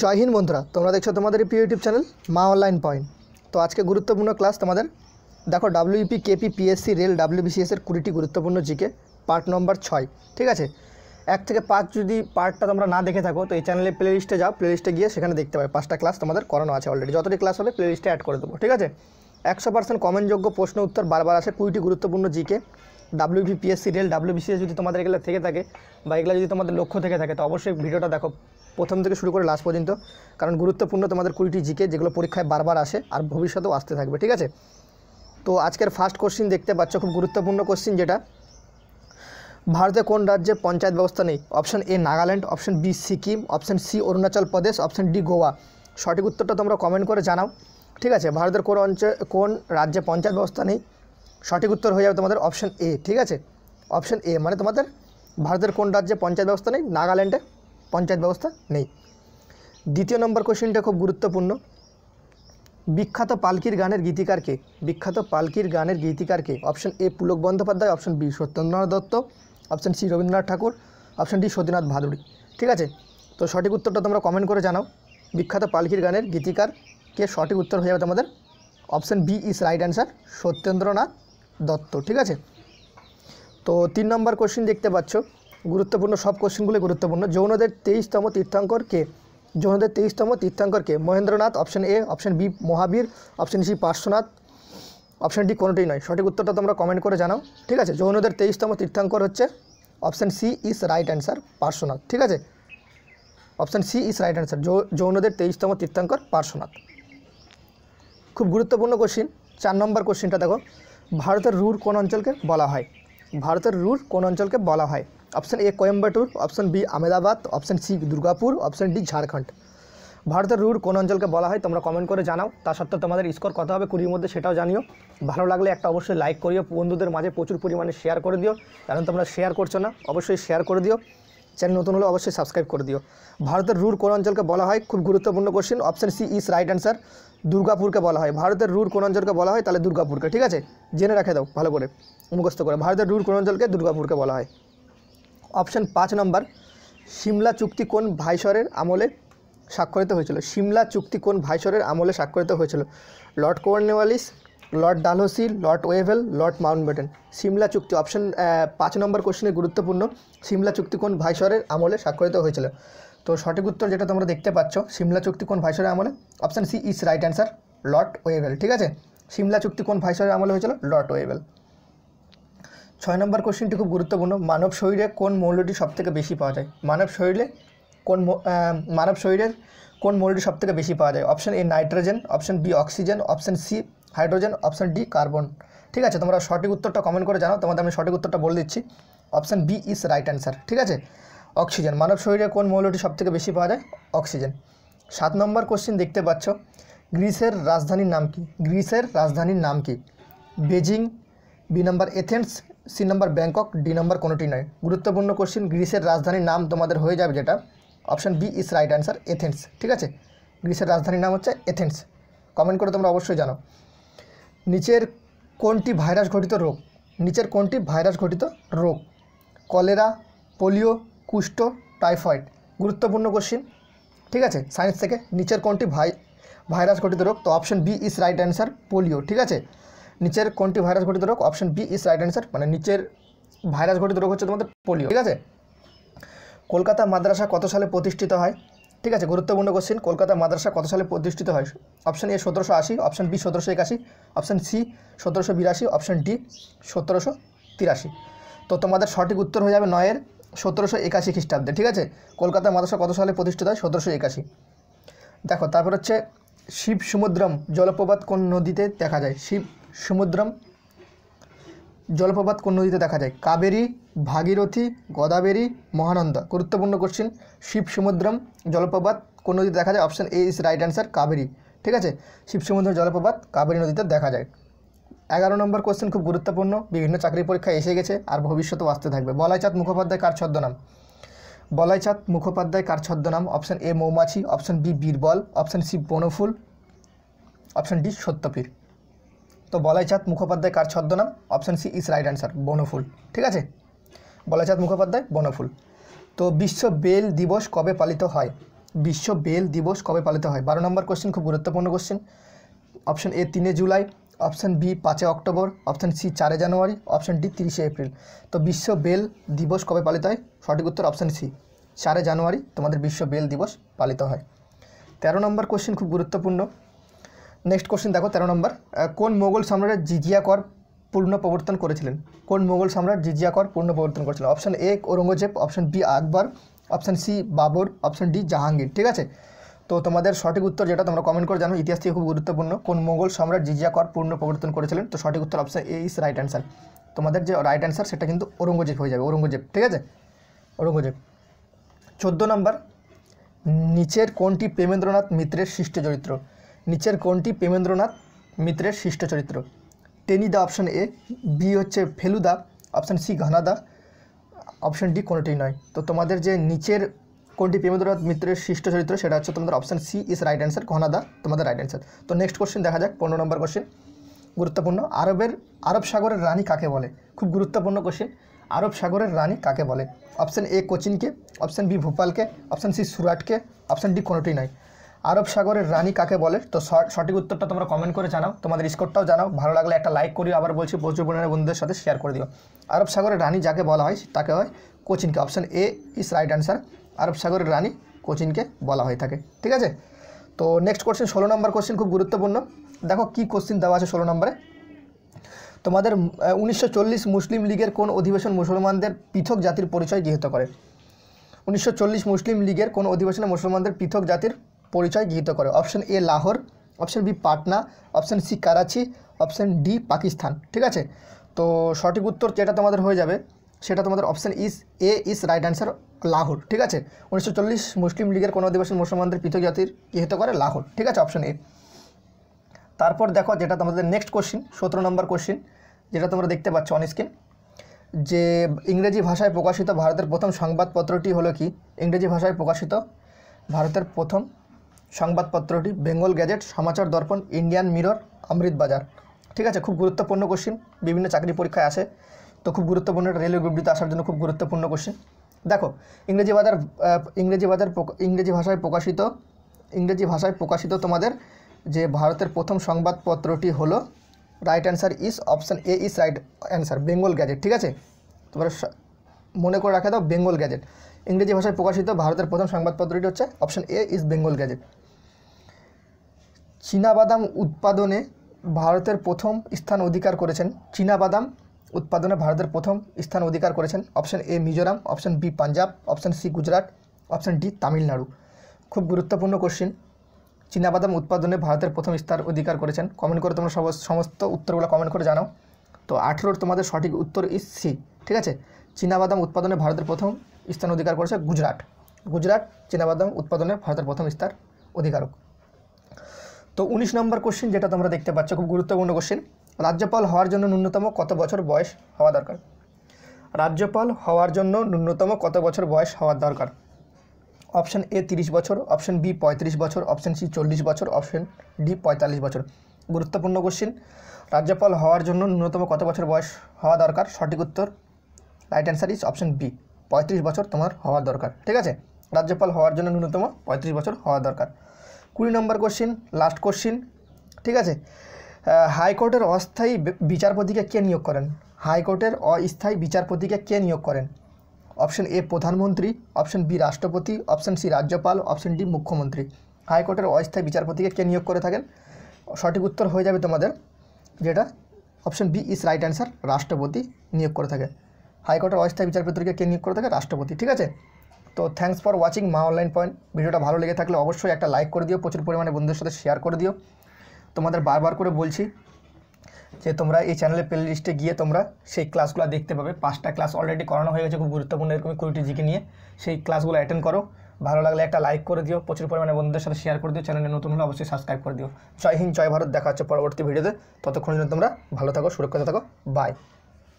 জয় হিন্দ বন্ধুরা, তোমরা দেখছো তোমাদের প্রিয় ইউটিউব চ্যানেল মা অনলাইন পয়েন্ট। তো আজকে গুরুত্বপূর্ণ ক্লাস তোমাদের দেখো, ডাব্লিউপি কেপি পিএসসি রেল ডাব্লিউবিসিএসের 20টি গুরুত্বপূর্ণ জিকে পার্ট নম্বর 6। ঠিক আছে, 1 থেকে 5 যদি পার্টটা তোমরা না দেখে থাকো তো এই চ্যানেলে প্লে লিস্টে যাও, প্লে লিস্টে গিয়ে সেখানে দেখতে পাবে 5টা ক্লাস তোমাদের করানো আছে অলরেডি। যতটি ক্লাস হবে প্লে লিস্টে অ্যাড করে দেবো। ঠিক আছে, 100% কমেন্টযোগ্য প্রশ্ন উত্তর বারবার আসে 20টি গুরুত্বপূর্ণ GK WP PSC rail WBCS. যদি তোমাদের এগুলো থেকে থাকে বা এগুলো যদি তোমাদের লক্ষ্য থেকে থাকে তো অবশ্যই ভিডিওটা দেখো প্রথম থেকে শুরু করে লাস্ট পর্যন্ত, কারণ গুরুত্বপূর্ণ তোমাদের 20টি জিকে যেগুলো পরীক্ষায় বারবার আসে আর ভবিষ্যতেও আসতে থাকবে। ঠিক আছে, তো আজকের ফার্স্ট কোশ্চিন দেখতে পাচ্ছ, খুব গুরুত্বপূর্ণ কোশ্চিন, যেটা ভারতে কোন রাজ্যে পঞ্চায়েত ব্যবস্থা নেই? Option A Nagaland, option B Sikkim, option C Arunachal Pradesh, option D Goa. সঠিক উত্তরটা তোমরা কমেন্ট করে জানাও। ঠিক আছে, ভারতের কোন রাজ্যে পঞ্চায়েত ব্যবস্থা নেই? সঠিক উত্তর হয়ে যাবে তোমাদের অপশন এ। ঠিক আছে, অপশন এ মানে তোমাদের ভারতের কোন রাজ্যে পঞ্চায়েত ব্যবস্থা নেই? নাগাল্যান্ডে পঞ্চায়েত ব্যবস্থা নেই। দ্বিতীয় নম্বর কোশ্চেনটা খুব গুরুত্বপূর্ণ। বিখ্যাত পালকির গানের গীতিকার কে? বিখ্যাত পালকির গানের গীতিকার কে? Option A Pulak Bandyopadhyay, option B Satyendranath Dutta, option C Rabindranath Thakur, option D Satinath Bhaduri. ঠিক আছে, তো সঠিক উত্তরটা তোমরা কমেন্ট করে জানাও। বিখ্যাত পালকির গানের গীতিকার কে? সঠিক উত্তর হয়ে যাবে তোমাদের option B is right answer, Satyendranath Dutta. ঠিক আছে, তো 3 নম্বর কোশ্চেন দেখতে পাচ্ছ, গুরুত্বপূর্ণ, সব কোশ্চেনগুলো গুরুত্বপূর্ণ। যৌনদের 23তম তীর্থঙ্কর কে? যৌনদের 23তম তীর্থঙ্কর কে? Mahendranath, option A, option B Mahavir, option C Parshwanath, option D কোনোটাই নয়। সঠিক উত্তরটা তোমরা কমেন্ট করে জানাও। ঠিক আছে, যৌনদের 23তম তীর্থঙ্কর হচ্ছে option C is right answer, Parshwanath. ঠিক আছে, option C is right answer, যৌনদের 23তম তীর্থঙ্কর পার্শ্বনাথ। খুব গুরুত্বপূর্ণ কোশ্চিন। 4 নম্বর কোশ্চিনটা দেখো, ভারতের রুর কোন অঞ্চলকে বলা হয়? ভারতের রুর কোন অঞ্চলকে বলা হয়? Option A Coimbatore, option B Ahmedabad, option C Durgapur, option D Jharkhand. ভারতের রুর কোন অঞ্চলকে বলা হয় তোমরা কমেন্ট করে জানাও। তা সত্ত্বেও তোমাদের স্কোর কত হবে 20-র মধ্যে সেটাও জানিও। ভালো লাগলে একটা অবশ্যই লাইক করিও, বন্ধুদের মাঝে প্রচুর পরিমাণে শেয়ার করে দিও, কারণ তোমরা শেয়ার করছো না, অবশ্যই শেয়ার করে দিও। চ্যানেল নতুন হলে অবশ্যই সাবস্ক্রাইব করে দিও। ভারতের রুর কোন অঞ্চলকে বলা হয়? খুব গুরুত্বপূর্ণ question. Option C is right answer, দুর্গাপুরকে বলা হয়। ভারতের রুর কোন অঞ্চলকে বলা হয়? তাহলে দুর্গাপুরকে। ঠিক আছে, জেনে রাখে দাও ভালো করে, মুখস্থ করে। ভারতের রুর কোন অঞ্চলকে? দুর্গাপুরকে বলা হয়। অপশন 5 নম্বর, সিমলা চুক্তি কোন ভাইসরের আমলে স্বাক্ষরিত হয়েছিল? সিমলা চুক্তি কোন ভাইসরের আমলে স্বাক্ষরিত হয়েছিল? Lord Cornwallis, Lord Dalhousie, Lord Wavell, Lord Mountbatten. Shimla চুক্তি অপশন 5 নম্বর কোশ্চেনে গুরুত্বপূর্ণ। সিমলা চুক্তি কোন ভাইসরের আমলে স্বাক্ষরিত হয়েছিল? তো সঠিক উত্তর যেটা তোমরা দেখতে পাচ্ছ, সিমলা চুক্তি কোন ভাইসরের আমলে? Option C is right answer, Lord Wavell. ঠিক আছে, সিমলা চুক্তি কোন ভাইসরের আমলে হয়েছিল? Lord Wavell. 6 নম্বর কোশ্চেনটি খুব গুরুত্বপূর্ণ। মানব শরীরে কোন মৌলটি সবথেকে বেশি পাওয়া যায়? মানব শরীরের কোন মৌলটি সবথেকে বেশি পাওয়া যায়? Option A nitrogen, option B oxygen, option C hydrogen, option D carbon. ঠিক আছে, তোমরা সঠিক উত্তরটা কমেন্ট করে জানাও। তোমাদের আমি সঠিক উত্তরটা বলে দিচ্ছি, option B is right answer. ঠিক আছে, অক্সিজেন। মানব শরীরে কোন মৌলটি সবথেকে বেশি পাওয়া যায়? অক্সিজেন। 7 নম্বর কোশ্চেন দেখতে পাচ্ছ, গ্রিসের রাজধানীর নাম কি? গ্রিসের রাজধানীর নাম কি? বেজিং, বি নম্বর এথেন্স, সি নম্বর ব্যাংকক, ডি নম্বর কোনোটি নয়। গুরুত্বপূর্ণ কোশ্চেন। গ্রিসের রাজধানীর নাম তোমাদের হয়ে যাবে যেটা option B is right answer, Athens. ঠিক আছে, গ্রিসের রাজধানীর নাম হচ্ছে এথেন্স। কমেন্ট করে তোমরা অবশ্যই জানো। নিচের কোনটি ভাইরাস ঘটিত রোগ? নিচের কোনটি ভাইরাস ঘটিত রোগ? কলেরা, পোলিও, কুষ্ঠ, টাইফয়েড। গুরুত্বপূর্ণ কোশ্চেন। ঠিক আছে, সায়েন্স থেকে। নিচের কোনটি ভাইরাস ঘটিত রোগ? তো option B is right answer, polio. ঠিক আছে, নিচের কোনটি ভাইরাস ঘটিত রোগ? Option B is right answer, মানে নিচের ভাইরাস ঘটিত রোগ হচ্ছে তোমাদের পোলিও। ঠিক আছে, কলকাতা মাদ্রাসা কত সালে প্রতিষ্ঠিত হয়? ঠিক আছে, গুরুত্বপূর্ণ কোশ্চেন। কলকাতা মাদ্রাসা কত সালে প্রতিষ্ঠিত হয়? Option A 1780, option B 1781, option C 1782, option D 1783। তো তোমাদের সঠিক উত্তর হয়ে যাবে 9-এর 1781 খ্রিস্টাব্দে। ঠিক আছে, কলকাতা মাদ্রাসা কত সালে প্রতিষ্ঠিত হয়? 1781। দেখো তারপর হচ্ছে শিব সমুদ্রম জলপ্রপাত কোন নদীতে দেখা যায়? শিব সমুদ্রম জলপ্রপাত কোন নদীতে দেখা যায়? কাবেরী, ভাগীরথী, গোদাবরী, মহানন্দা। গুরুত্বপূর্ণ কোশ্চেন। শিব সমুদ্রম জলপ্রপাত কোন নদীতে দেখা যায়? Option A is right answer, Kaveri. ঠিক আছে, শিব সমুদ্র জলপ্রপাত কাবেরী নদীতে দেখা যায়। 11 নম্বর কোশ্চেন খুব গুরুত্বপূর্ণ, বিভিন্ন চাকরি পরীক্ষায় এসে গেছে আর ভবিষ্যতেও আসতে থাকবে। বলাইচাঁদ মুখোপাধ্যায় কার ছদ্মনাম? বলাইচাঁদ মুখোপাধ্যায় কার ছদ্মনাম? Option A Moumachi, option B Birbal, option C Banaphool, option D Satyapir. তো বলাইচাঁদ মুখোপাধ্যায় কার ছদ্মনাম? Option C is right answer, Banaphool. ঠিক আছে, বলাইচাঁদ মুখোপাধ্যায় বনফুল। তো বিশ্ব বেল দিবস কবে পালিত হয়? বিশ্ব বেল দিবস কবে পালিত হয়? 12 নম্বর কোশ্চেন, খুব গুরুত্বপূর্ণ question. Option A 3 July, option B 5 October, option C 4 January, option D 30 April. তো বিশ্ব বেল দিবস কবে পালিত হয়? সঠিক উত্তর অপশন সি 4 জানুয়ারি তোমাদের বিশ্ব বেল দিবস পালিত হয়। 13 নম্বর কোশ্চেন, খুব গুরুত্বপূর্ণ। নেক্সট কোশ্চেন দেখো 13 নম্বর, কোন মোগল সম্রাট জিজিয়া কর পূর্ণ প্রবর্তন করেছিলেন? কোন মোগল সম্রাট জিজিয়া কর পূর্ণ প্রবর্তন করেছিলেন? Option A Aurangzeb, option B Akbar, option C Babar, option D Jahangir. ঠিক আছে, তো তোমাদের সঠিক উত্তর যেটা তোমরা কমেন্ট করে জানো, ইতিহাস থেকে খুব গুরুত্বপূর্ণ, কোন মোগল সম্রাট জিজিয়া কর পূর্ণ প্রবর্তন করেছিলেন? তো সঠিক উত্তর option A is right answer. তোমাদের যে রাইট অ্যান্সার সেটা কিন্তু ঔরঙ্গজেব হয়ে যাবে, ঔরঙ্গজেব। ঠিক আছে, ঔরঙ্গজেব। 14 নম্বর, নিচের কোনটি প্রেমেন্দ্রনাথ মিত্রের সৃষ্ট চরিত্র? নিচের কোনটি প্রেমেন্দ্রনাথ মিত্রের সৃষ্ট চরিত্র? টেনিদা অপশন এ, বি হচ্ছে Feluda, option C Ghanada, option D কোনোটিই নয়। তো তোমাদের যে নিচের কোনটি প্রেমেন্দ্রনাথ মিত্রের সৃষ্ট চরিত্র সেটা হচ্ছে তোমাদের option C is right answer, Ghanada তোমাদের রাইট অ্যান্সার। তো নেক্সট কোশ্চেন দেখা যাক, 15 নম্বর কোশ্চেন, গুরুত্বপূর্ণ। আরব সাগরের রানী কাকে বলে? খুব গুরুত্বপূর্ণ কোশ্চেন। আরব সাগরের রানী কাকে বলে? অপশন এ কোচিনকে, অপশন বি ভোপালকে, অপশন সি সুরাটকে, অপশন ডি কোনোটিই নয়। আরব সাগরের রানী কাকে বলে? তো সঠিক উত্তরটা তোমরা কমেন্ট করে জানাও, তোমাদের স্কোরটাও জানাও, ভালো লাগলে একটা লাইক করিও, আবার বলছি প্রচুর পরিমাণে বন্ধুদের সাথে শেয়ার করে দিও। আরব সাগরের রানী যাকে বলা হয় তাকে হয় কোচিনকে, option A is right answer. আরব সাগরের রানী কোচিনকে বলা হয়ে থাকে। ঠিক আছে, তো নেক্সট কোশ্চেন 16 নম্বর কোশ্চেন, খুব গুরুত্বপূর্ণ। দেখো কি কোশ্চেন দেওয়া আছে 16 নম্বরে, তোমাদের 1940 মুসলিম লীগের কোন অধিবেশন মুসলমানদের পৃথক জাতির পরিচয় গৃহীত করে? 1940 মুসলিম লীগের কোন অধিবেশনে মুসলমানদের পৃথক জাতির পরিচয় গৃহীত করে? Option A Lahore, option B Patna, option C Karachi, option D Pakistan. ঠিক আছে, তো সঠিক উত্তর যেটা তোমাদের হয়ে যাবে সেটা তোমাদের option A is right answer, Lahore. ঠিক আছে, 1940 মুসলিম লীগের কোন অধিবেশন মুসলমানদের পৃথক জাতির গৃহীত করে? লাহোর। ঠিক আছে, অপশন এ। তারপর দেখো যেটা তোমাদের নেক্সট কোশ্চিন, 17 নম্বর কোশ্চিন, যেটা তোমরা দেখতে পাচ্ছ অন স্ক্রিন, যে ইংরেজি ভাষায় প্রকাশিত ভারতের প্রথম সংবাদপত্রটি হলো কি? ইংরেজি ভাষায় প্রকাশিত ভারতের প্রথম সংবাদপত্রটি বেঙ্গল গ্যাজেট, সমাচার দর্পণ, ইন্ডিয়ান মিরর, অমৃতবাজার। ঠিক আছে, খুব গুরুত্বপূর্ণ কোশ্চিন, বিভিন্ন চাকরি পরীক্ষায় আসে, তো খুব গুরুত্বপূর্ণ, রেলওয়ে বিবৃতি আসার জন্য খুব গুরুত্বপূর্ণ কোশ্চিন। দেখো ইংরেজি ভাষায় প্রকাশিত তোমাদের যে ভারতের প্রথম সংবাদপত্রটি হলো, right answer is option A is right answer, Bengal gadget. ঠিক আছে, তোমরা মনে করে রাখা দাও, বেঙ্গল গ্যাজেট। ইংরেজি ভাষায় প্রকাশিত ভারতের প্রথম সংবাদপত্রটি হচ্ছে option A is Bengal gadget. চীনাবাদাম উৎপাদনে ভারতের প্রথম স্থান অধিকার করেছেন? চীনাবাদাম উৎপাদনে ভারতের প্রথম স্থান অধিকার করেছেন? Option A Mizoram, option B Punjab, option C Gujarat, option D Tamil Nadu. খুব গুরুত্বপূর্ণ কোশ্চিন, চীনাবাদাম উৎপাদনে ভারতের প্রথম স্থান অধিকার করেছেন। কমেন্ট করে তোমরা সমস্ত উত্তরগুলো কমেন্ট করে জানাও। তো 18 তোমাদের সঠিক উত্তর ইজ সি। ঠিক আছে, চীনাবাদাম উৎপাদনে ভারতের প্রথম স্থান অধিকার করেছে গুজরাট। চীনাবাদাম উৎপাদনে ভারতের প্রথম স্থান অধিকারক। তো 19 নম্বর কোশ্চিন, যেটা তোমরা দেখতে পাচ্ছ, খুব গুরুত্বপূর্ণ কোশ্চিন, রাজ্যপাল হওয়ার জন্য ন্যূনতম কত বছর বয়স হওয়া দরকার? রাজ্যপাল হওয়ার জন্য ন্যূনতম কত বছর বয়স হওয়ার দরকার? অপশন এ 30 বছর, অপশন বি 35 বছর, অপশন সি 40 বছর, অপশন ডি 45 বছর। গুরুত্বপূর্ণ কোশ্চিন, রাজ্যপাল হওয়ার জন্য ন্যূনতম কত বছর বয়স হওয়া দরকার? সঠিক উত্তর right answer is option B, 35 বছর তোমার হওয়ার দরকার। ঠিক আছে, রাজ্যপাল হওয়ার জন্য ন্যূনতম 35 বছর হওয়া দরকার। 20 নম্বর কোশ্চিন, লাস্ট কোশ্চিন। ঠিক আছে, হাইকোর্টের অস্থায়ী বিচারপতিকে কে নিয়োগ করেন? হাইকোর্টের অস্থায়ী বিচারপতিকে কে নিয়োগ করেন? অপশন এ প্রধানমন্ত্রী, অপশন বি রাষ্ট্রপতি, অপশন সি রাজ্যপাল, অপশন ডি মুখ্যমন্ত্রী। হাইকোর্টের অস্থায়ী বিচারপতিকে কে নিয়োগ করে থাকেন? সঠিক উত্তর হয়ে যাবে তোমাদের যেটা option B is right answer, রাষ্ট্রপতি নিয়োগ করে থাকে। হাইকোর্টের অস্থায়ী বিচারপতিকে কে নিয়োগ করে থাকে? রাষ্ট্রপতি। ঠিক আছে, তো থ্যাঙ্কস ফর ওয়াচিং মা অনলাইন পয়েন্ট। ভিডিওটা ভালো লেগে থাকলে অবশ্যই একটা লাইক করে দিও, প্রচুর পরিমাণে বন্ধুদের সাথে শেয়ার করে দিও। তোমাদের বারবার করে বলছি যে তোমরা এই চ্যানেলের প্লে লিস্টে গিয়ে তোমরা সেই ক্লাসগুলো দেখতে পাবে। 5টা ক্লাস অলরেডি করানো হয়ে গেছে, খুব গুরুত্বপূর্ণ এরকমই 20টি জিকে নিয়ে। সেই ক্লাসগুলো অ্যাটেন্ড করো, ভালো লাগলে একটা লাইক করে দিও, প্রচুর পরিমাণে বন্ধুদের সাথে শেয়ার করে দিও, চ্যানেলে নতুন হলে অবশ্যই সাবস্ক্রাইব করে দিও। জয় হিন্দ, জয় ভারত, দেখা হচ্ছে পরবর্তী ভিডিওতে। ততক্ষণ তোমরা ভালো থাকো, সুরক্ষিত থাকো, বাই।